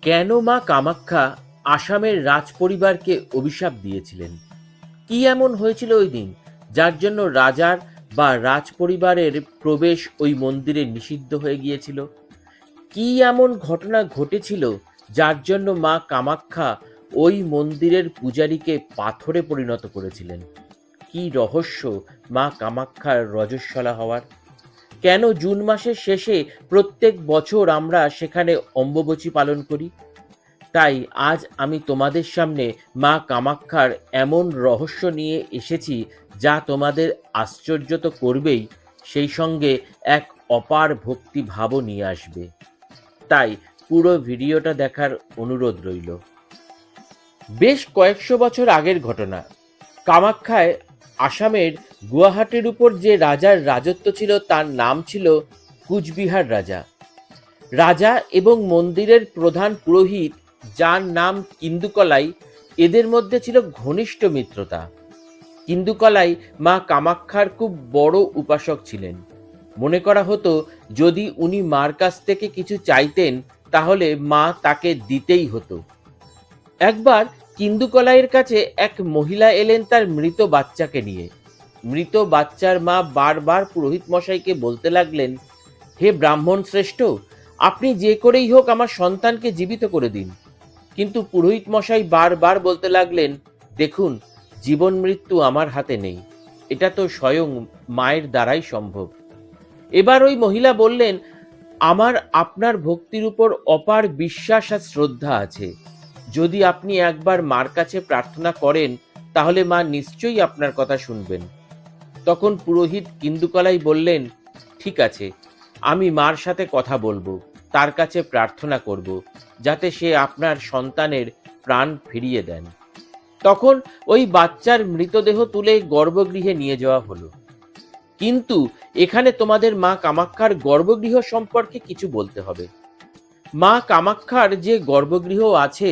কেন মা কামাখ্যা আসামের রাজপরিবারকে অভিশাপ দিয়েছিলেন? কি এমন হয়েছিল ওই দিন যার জন্য রাজার বা রাজপরিবারের প্রবেশ ওই মন্দিরে নিষিদ্ধ হয়ে গিয়েছিল? কি এমন ঘটনা ঘটেছিল যার জন্য মা কামাখ্যা ওই মন্দিরের পূজারীকে পাথরে পরিণত করেছিলেন? কি রহস্য মা কামাখ্যার রজস্বলা হওয়ার? কেন জুন মাসের শেষে প্রত্যেক বছর আমরা সেখানে অম্বুবাচী পালন করি? তাই আজ আমি তোমাদের সামনে মা কামাখ্যার এমন রহস্য নিয়ে এসেছি যা তোমাদের আশ্চর্য তো করবেই, সেই সঙ্গে এক অপার ভক্তি ভাবও নিয়ে আসবে। তাই পুরো ভিডিওটা দেখার অনুরোধ রইল। বেশ কয়েকশো বছর আগের ঘটনা। কামাখ্যায় আসামের গুয়াহাটির উপর যে রাজার রাজত্ব ছিল তার নাম ছিল কুচবিহার রাজা। রাজা এবং মন্দিরের প্রধান পুরোহিত যার নাম কিন্দুকলাই, এদের মধ্যে ছিল ঘনিষ্ঠ মিত্রতা। কিন্দুকলাই মা কামাখ্যার খুব বড় উপাসক ছিলেন। মনে করা হতো যদি উনি মার কাছ থেকে কিছু চাইতেন তাহলে মা তাকে দিতেই হতো। একবার কিন্দুকলাইয়ের কাছে এক মহিলা এলেন তার মৃত বাচ্চাকে নিয়ে। মৃত বাচ্চার মা বারবার পুরোহিত মশাইকে বলতে লাগলেন, হে ব্রাহ্মণ শ্রেষ্ঠ, আপনি যে করেই হোক আমার সন্তানকে জীবিত করে দিন। কিন্তু পুরোহিত মশাই বারবার বলতে লাগলেন, দেখুন, জীবন মৃত্যু আমার হাতে নেই, এটা তো স্বয়ং মায়ের দ্বারাই সম্ভব। এবার ওই মহিলা বললেন, আমার আপনার ভক্তির উপর অপার বিশ্বাস আর শ্রদ্ধা আছে। যদি আপনি একবার মার কাছে প্রার্থনা করেন তাহলে মা নিশ্চয়ই আপনার কথা শুনবেন। তখন পুরোহিত কিন্দুকলাই বললেন, ঠিক আছে, আমি মার সাথে কথা বলবো, তার কাছে প্রার্থনা করব যাতে সে আপনার সন্তানের প্রাণ ফিরিয়ে দেন। তখন ওই বাচ্চার মৃতদেহ তুলে গর্ভগৃহে নিয়ে যাওয়া হলো। কিন্তু এখানে তোমাদের মা কামাখ্যার গর্ভগৃহ সম্পর্কে কিছু বলতে হবে। মা কামাখ্যার যে গর্ভগৃহ আছে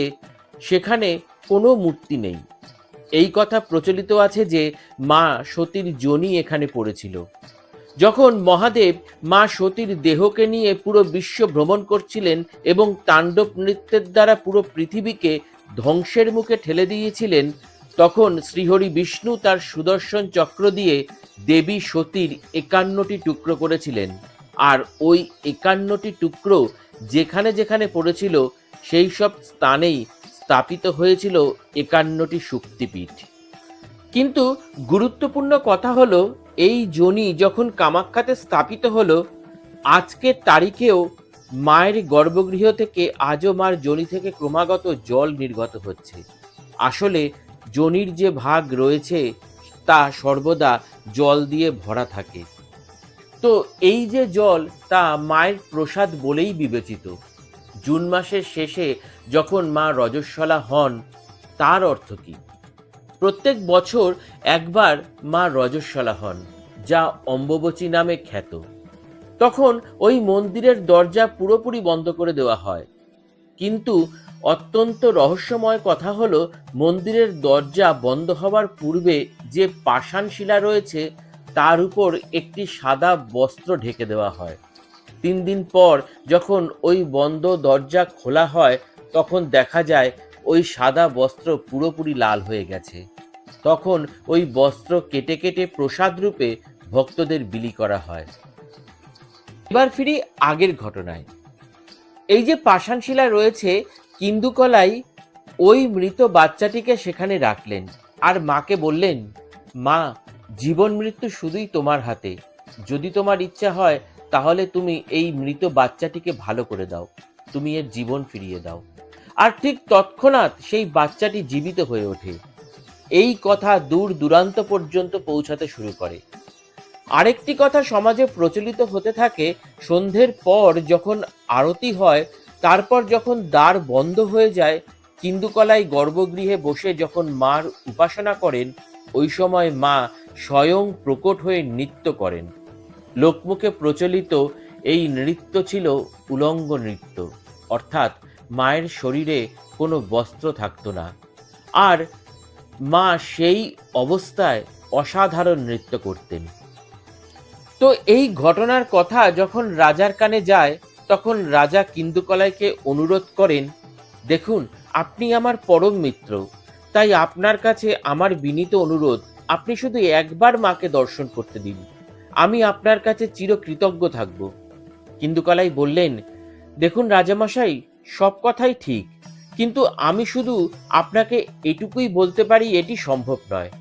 সেখানে কোনো মূর্তি নেই। এই কথা প্রচলিত আছে যে মা সতীর যোনি এখানে পড়েছিল। যখন মহাদেব মা সতীর দেহকে নিয়ে পুরো বিশ্ব ভ্রমণ করছিলেন এবং তাণ্ডব নৃত্যের দ্বারা পুরো পৃথিবীকে ধ্বংসের মুখে ঠেলে দিয়েছিলেন, তখন শ্রীহরি বিষ্ণু তার সুদর্শন চক্র দিয়ে দেবী সতীর 51টি টুকরো করেছিলেন। আর ওই 51টি টুকরো যেখানে যেখানে পড়েছিল সেই সব স্থানেই স্থাপিত হয়েছিল 51টি শক্তিপীঠ। কিন্তু গুরুত্বপূর্ণ কথা হলো, এই যোনি যখন কামাখ্যাতে স্থাপিত হলো, আজকের তারিখেও মায়ের গর্ভগৃহ থেকে আজও মার যোনি থেকে ক্রমাগত জল নির্গত হচ্ছে। আসলে যোনির যে ভাগ রয়েছে তা সর্বদা জল দিয়ে ভরা থাকে। তো এই যে জল, তা মায়ের প্রসাদ বলেই বিবেচিত। জুন মাসের শেষে যখন মা রজস্বলা হন, তার অর্থ কি? প্রত্যেক বছর একবার মা রজস্বলা হন, যা অম্বুবাচী নামে খ্যাত। তখন ওই মন্দিরের দরজা পুরোপুরি বন্ধ করে দেওয়া হয়। কিন্তু অত্যন্ত রহস্যময় কথা হলো, মন্দিরের দরজা বন্ধ হওয়ার পূর্বে যে পাষাণ শিলা রয়েছে তার উপর একটি সাদা বস্ত্র ঢেকে দেওয়া হয়। 3 দিন পর যখন ওই বন্ধ দরজা খোলা হয় তখন দেখা যায় ওই সাদা বস্ত্র পুরোপুরি লাল হয়ে গেছে। তখন ওই বস্ত্র কেটে কেটে প্রসাদ রূপে ভক্তদের বিলি করা হয়। এবার ফিরি আগের ঘটনায়। এই যে পাষাণ শিলা রয়েছে, কিন্দুকলাই ওই মৃত বাচ্চাটিকে সেখানে রাখলেন আর মাকে বললেন, মা, জীবন মৃত্যু শুধুই তোমার হাতে। যদি তোমার ইচ্ছা হয় তাহলে তুমি এই মৃত বাচ্চাটিকে ভালো করে দাও, তুমি এর জীবন ফিরিয়ে দাও। আর ঠিক তৎক্ষণাৎ সেই বাচ্চাটি জীবিত হয়ে ওঠে। এই কথা দূর দূরান্ত পর্যন্ত পৌঁছাতে শুরু করে। আরেকটি কথা সমাজে প্রচলিত হতে থাকে, সন্ধ্যের পর যখন আরতি হয়, তারপর যখন দ্বার বন্ধ হয়ে যায়, কিন্দুকলাই গর্ভগৃহে বসে যখন মার উপাসনা করেন, ওই সময় মা স্বয়ং প্রকট হয়ে নৃত্য করেন। লোকমুখে প্রচলিত এই নৃত্য ছিল উলঙ্গ নৃত্য, অর্থাৎ মায়ের শরীরে কোনো বস্ত্র থাকতো না, আর মা সেই অবস্থায় অসাধারণ নৃত্য করতেন। তো এই ঘটনার কথা যখন রাজার কানে যায়, তখন রাজা কিন্দুকলাইকে অনুরোধ করেন দেখুন, আপনি আমার পরম মিত্র, তাই আপনার কাছে আমার বিনীত অনুরোধ, আপনি শুধু একবার মাকে দর্শন করতে দিন। আমি আপনার কাছে চিরকৃতজ্ঞ থাকব। কিন্দুকালাই বললেন, দেখুন রাজামশাই, সব কথাই ঠিক, কিন্তু আমি শুধু আপনাকে এটুকুই বলতে পারি, এটি সম্ভব নয়।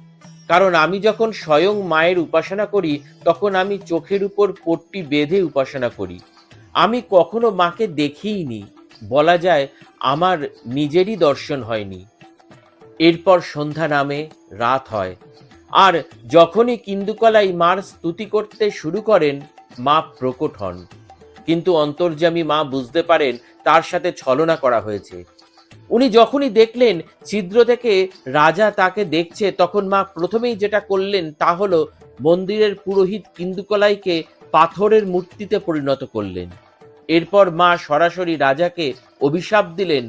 কারণ আমি যখন স্বয়ং মায়ের উপাসনা করি, তখন আমি চোখের উপর পট্টি বেঁধে উপাসনা করি। আমি কখনো মাকে দেখিইনি, বলা যায় আমার নিজেরই দর্শন হয়নি। এরপর সন্ধ্যা নামে, রাত হয়, আর যখনই কিন্দুকলাই মার স্তুতি করতে শুরু করেন, মা প্রকট হন। কিন্তু অন্তর্যামী মা বুঝতে পারেন তার সাথে ছলনা করা হয়েছে। উনি যখনই দেখলেন ছিদ্র থেকে রাজা তাকে দেখছে, তখন মা প্রথমেই যেটা করলেন তা হলো মন্দিরের পুরোহিত কিন্দুকলাইকে পাথরের মূর্তিতে পরিণত করলেন। এরপর মা সরাসরি রাজাকে অভিশাপ দিলেন,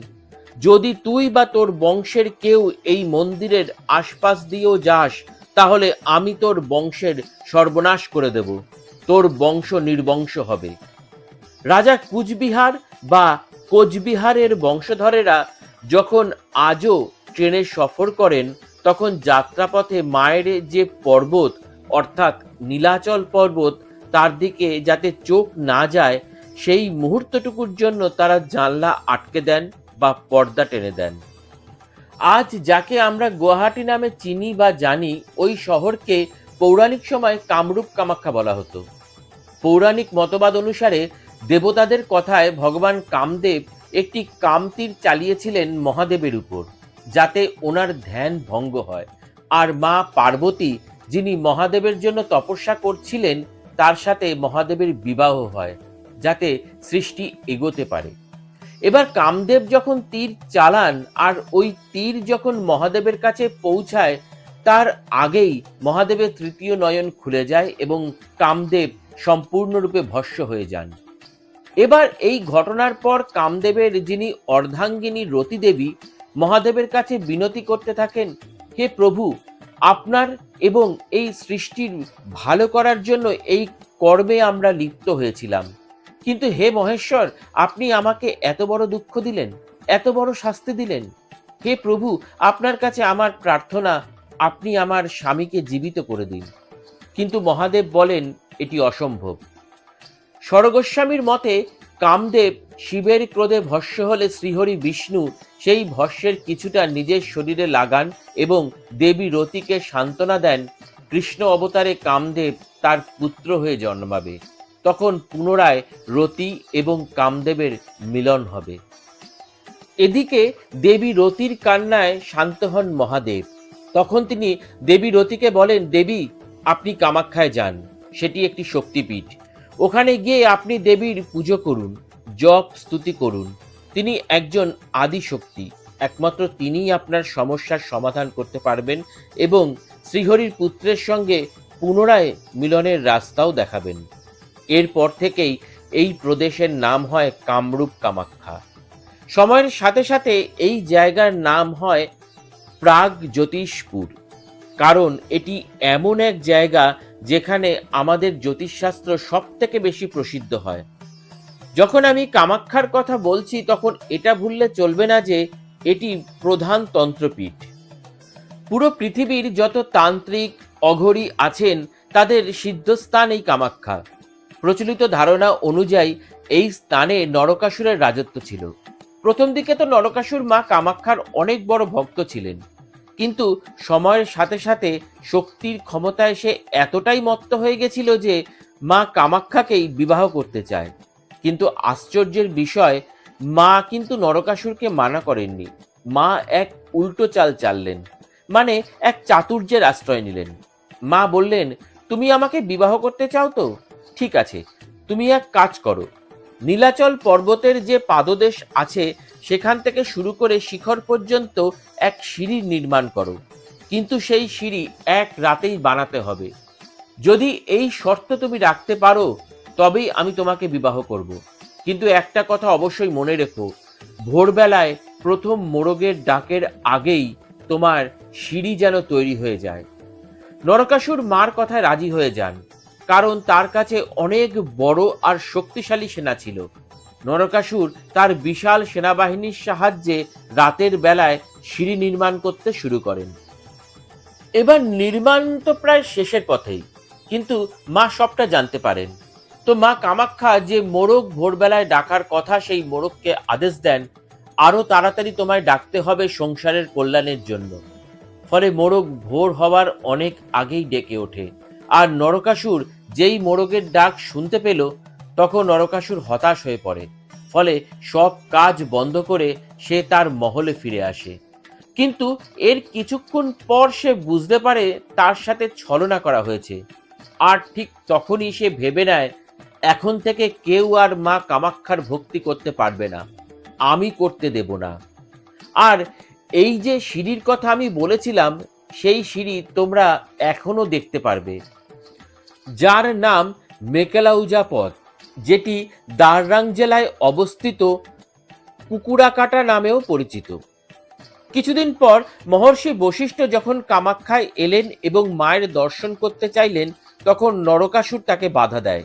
যদি তুই বা তোর বংশের কেউ এই মন্দিরের আশপাশ দিয়েও যাস, তাহলে আমি তোর বংশের সর্বনাশ করে দেব, তোর বংশ নির্বংশ হবে। রাজা কুচবিহার বা কোচবিহারের বংশধরেরা যখন আজও ট্রেনে সফর করেন, তখন যাত্রাপথে মায়ের যে পর্বত অর্থাৎ নীলাচল পর্বত, তার দিকে যাতে চোখ না যায়, সেই মুহূর্তটুকুর জন্য তারা জানলা আটকে দেন বা পর্দা টেনে দেন। আজ যাকে আমরা গুয়াহাটি নামে চিনি বা জানি, ওই শহরকে পৌরাণিক সময় কামরূপ কামাখ্যা বলা হতো। পৌরাণিক মতবাদ অনুসারে দেবতাদের কথায় ভগবান কামদেব একটি কামতীর চালিয়েছিলেন মহাদেবের উপর, যাতে ওনার ধ্যান ভঙ্গ হয়, আর মা পার্বতী, যিনি মহাদেবের জন্য তপস্যা করছিলেন, তার সাথে মহাদেবের বিবাহ হয়, যাতে সৃষ্টি এগোতে পারে। এবার কামদেব যখন তীর চালান, আর ওই তীর যখন মহাদেবের কাছে পৌঁছায়, তার আগেই মহাদেবের তৃতীয় নয়ন খুলে যায় এবং কামদেব সম্পূর্ণরূপে ভস্ম হয়ে যান। এবার এই ঘটনার পর কামদেবের যিনি অর্ধাঙ্গিনী রতি দেবী, মহাদেবের কাছে বিনতি করতে থাকেন, হে প্রভু, আপনার এবং এই সৃষ্টির ভালো করার জন্য এই কর্মে আমরা লিপ্ত হয়েছিলাম, কিন্তু হে মহেশ্বর, আপনি আমাকে এত বড় দুঃখ দিলেন, এত বড় শাস্তি দিলেন। হে প্রভু, আপনার কাছে আমার প্রার্থনা, আপনি আমার স্বামীকে জীবিত করে দিন। কিন্তু মহাদেব বলেন এটি অসম্ভব। স্বরগোস্বামীর মতে কামদেব শিবের ক্রোধে ভস্ম হলে শ্রীহরি বিষ্ণু সেই ভস্মের কিছুটা নিজের শরীরে লাগান এবং দেবী রতিকে সান্ত্বনা দেন, কৃষ্ণ অবতারে কামদেব তার পুত্র হয়ে জন্মাবে, তখন পুনরায় রতি এবং কামদেবের মিলন হবে। এদিকে দেবী রতির কান্নায় শান্ত হন মহাদেব। তখন তিনি দেবী রতিকে বলেন, দেবী, আপনি কামাখ্যায় যান, সেটি একটি শক্তিপীঠ। ওখানে গিয়ে আপনি দেবীর পুজো করুন, জপ স্তুতি করুন। তিনি একজন আদি শক্তি, একমাত্র তিনিই আপনার সমস্যার সমাধান করতে পারবেন এবং শ্রীহরির পুত্রের সঙ্গে পুনরায় মিলনের রাস্তাও দেখাবেন। এরপর থেকেই এই প্রদেশের নাম হয় কামরূপ কামাখ্যা। সময়ের সাথে সাথে এই জায়গার নাম হয় প্রাগ জ্যোতিষপুর, কারণ এটি এমন এক জায়গা যেখানে আমাদের জ্যোতিষশাস্ত্র সব থেকে বেশি প্রসিদ্ধ হয়। যখন আমি কামাখ্যার কথা বলছি, তখন এটা ভুললে চলবে না যে এটি প্রধান তন্ত্রপীঠ। পুরো পৃথিবীর যত তান্ত্রিক অঘরী আছেন, তাদের সিদ্ধস্থান এই কামাখ্যা। প্রচলিত ধারণা অনুযায়ী এই স্থানে নরকাসুরের রাজত্ব ছিল। প্রথম দিকে তো নরকাসুর মা কামাখ্যার অনেক বড় ভক্ত ছিলেন, কিন্তু সময়ের সাথে সাথে শক্তির ক্ষমতায় সে এতটাই মত্ত হয়ে গেছিল যে মা কামাখ্যাকেই বিবাহ করতে চায়। কিন্তু আশ্চর্যের বিষয়, মা কিন্তু নরকাসুরকে মানা করেননি। মা এক উল্টো চাল চাললেন, মানে এক চাতুর্যের আশ্রয় নিলেন। মা বললেন, তুমি আমাকে বিবাহ করতে চাও তো ঠিক আছে, তুমি এক কাজ করো, নীলাচল পর্বতের যে পাদদেশ আছে সেখান থেকে শুরু করে শিখর পর্যন্ত এক সিঁড়ি নির্মাণ করো, কিন্তু সেই সিঁড়ি এক রাতেই বানাতে হবে। যদি এই শর্ত তুমি রাখতে পারো, তবেই আমি তোমাকে বিবাহ করব। কিন্তু একটা কথা অবশ্যই মনে রেখো, ভোরবেলায় প্রথম মোরগের ডাকের আগেই তোমার সিঁড়ি যেন তৈরি হয়ে যায়। নরকাসুর মার কথায় রাজি হয়ে যান, কারণ তার কাছে অনেক বড় আর শক্তিশালী সেনা ছিল। নরকাসুর তার বিশাল সেনাবাহিনীর সাহায্যে রাতের বেলায় সিঁড়ি নির্মাণ করতে শুরু করেন। এবার নির্মাণ তো প্রায় শেষের পথেই, কিন্তু মা সবটা জানতে পারেন। তো মা কামাখ্যা যে মোড়ক ভোরবেলায় ডাকার কথা, সেই মোড়ককে আদেশ দেন আরো তাড়াতাড়ি তোমায় ডাকতে হবে সংসারের কল্যাণের জন্য। ফলে মোড়ক ভোর হওয়ার অনেক আগেই ডেকে ওঠে। আর নরকাসুর যেই মোড়কের ডাক শুনতে পেল, তখন নরকাসুর হতাশ হয়ে পড়ে। ফলে সব কাজ বন্ধ করে সে তার মহলে ফিরে আসে। কিন্তু এর কিছুক্ষণ পর সে বুঝতে পারে তার সাথে ছলনা করা হয়েছে। আর ঠিক তখনই সে ভেবে নেয়, এখন থেকে কেউ আর মা কামাখ্যার ভক্তি করতে পারবে না, আমি করতে দেব না। আর এই যে সিঁড়ির কথা আমি বলেছিলাম, সেই সিঁড়ি তোমরা এখনো দেখতে পারবে, যার নাম মেকেলাউজা পথ, যেটি দাররাং জেলায় অবস্থিত কুকুরাকাটা নামেও পরিচিত। কিছুদিন পর মহর্ষি বশিষ্ঠ যখন কামাখ্যায় এলেন এবং মায়ের দর্শন করতে চাইলেন, তখন নরকাসুর তাকে বাধা দেয়।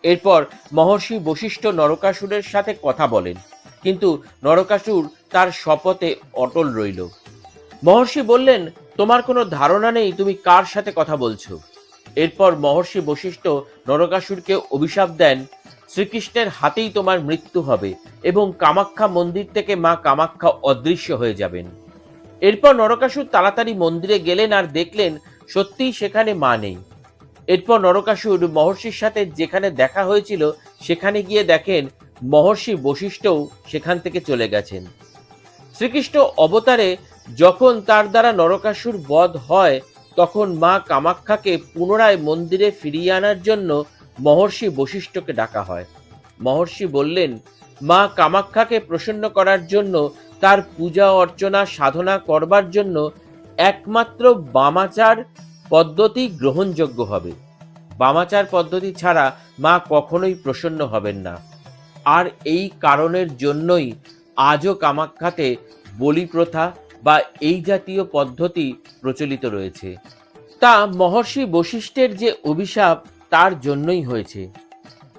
এরপর মহর্ষি বশিষ্ঠ নরকাসুরের সাথে কথা বলেন, কিন্তু নরকাসুর তার শপথে অটল রইল। মহর্ষি বললেন, তোমার কোনো ধারণা নেই তুমি কার সাথে কথা বলছো। এরপর মহর্ষি বশিষ্ঠ নরকাসুরকে অভিশাপ দেন, শ্রীকৃষ্ণের হাতেই তোমার মৃত্যু হবে এবং কামাখ্যা মন্দির থেকে মা কামাখ্যা অদৃশ্য হয়ে যাবেন। এরপর নরকাসুর তাড়াতাড়ি মন্দিরে গেলেন আর দেখলেন সত্যিই সেখানে মা নেই। এরপর নরকাসুর মহর্ষির সাথে যেখানে দেখা হয়েছিল সেখানে গিয়ে দেখেন মহর্ষি বশিষ্ঠও সেখান থেকে চলে গেছেন। শ্রীকৃষ্ণ অবতারে যখন তার দ্বারা নরকাসুর বধ হয়, তখন মা কামাখ্যাকে পুনরায় মন্দিরে ফিরিয়ে আনার জন্য মহর্ষি বশিষ্ঠকে ডাকা হয়। মহর্ষি বললেন, মা কামাখ্যাকে প্রসন্ন করার জন্য, তার পূজা অর্চনা সাধনা করবার জন্য একমাত্র বামাচার পদ্ধতি গ্রহণযোগ্য হবে। বামাচার পদ্ধতি ছাড়া মা কখনোই প্রসন্ন হবেন না। আর এই কারণের জন্যই আজও কামাখ্যাতে বলি প্রথা বা এই জাতীয় পদ্ধতি প্রচলিত রয়েছে। তা মহর্ষি বশিষ্ঠের যে অভিশাপ তার জন্যই হয়েছে।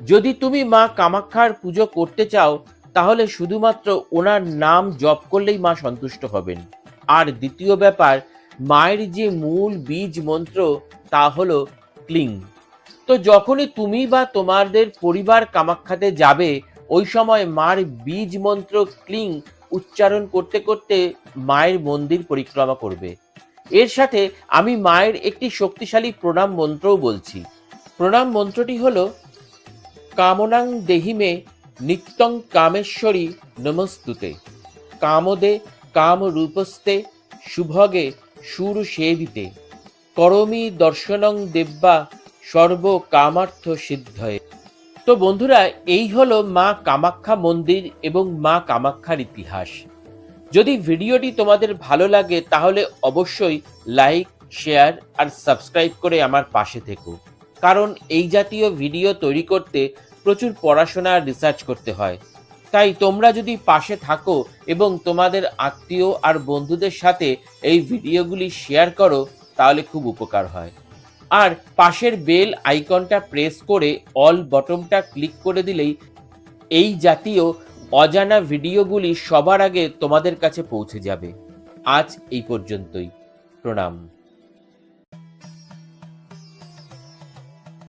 যদি তুমি মা কামাখ্যার পুজো করতে চাও, তাহলে শুধুমাত্র ওনার নাম জপ করলেই মা সন্তুষ্ট হবেন। আর দ্বিতীয় ব্যাপার, মায়ের যে মূল বীজ মন্ত্র তা হলো ক্লিং। তো যখনই তুমি বা তোমাদের পরিবার কামাখ্যাতে যাবে, ওই সময় মার বীজ মন্ত্র ক্লিং উচ্চারণ করতে করতে মায়ের মন্দির পরিক্রমা করবে। এর সাথে আমি মায়ের একটি শক্তিশালী প্রণাম মন্ত্রও বলছি। প্রণাম মন্ত্রটি হলো, কামনাং দেহিমে নিত্যং কামেশ্বরী নমস্তুতে, কামদে কামরূপস্তে শুভগে সুর সেবিতে, করমি দর্শনং দেব্যা সর্ব কামার্থ সিদ্ধয়ে। তো বন্ধুরা, এই হলো মা কামাখ্যা মন্দির এবং মা কামাখ্যার ইতিহাস। যদি ভিডিওটি তোমাদের ভালো লাগে তাহলে অবশ্যই লাইক, শেয়ার আর সাবস্ক্রাইব করে আমার পাশে থেকো। কারণ এই জাতীয় ভিডিও তৈরি করতে প্রচুর পড়াশোনা আর রিসার্চ করতে হয়। তাই তোমরা যদি পাশে থাকো এবং তোমাদের আত্মীয় আর বন্ধুদের সাথে এই ভিডিওগুলি শেয়ার করো, তাহলে খুব উপকার হয়। আর পাশের বেল আইকনটা প্রেস করে অল বটনটা ক্লিক করে দিলেই এই জাতীয় অজানা ভিডিওগুলি সবার আগে তোমাদের কাছে পৌঁছে যাবে। আজ এই পর্যন্তই। প্রণাম।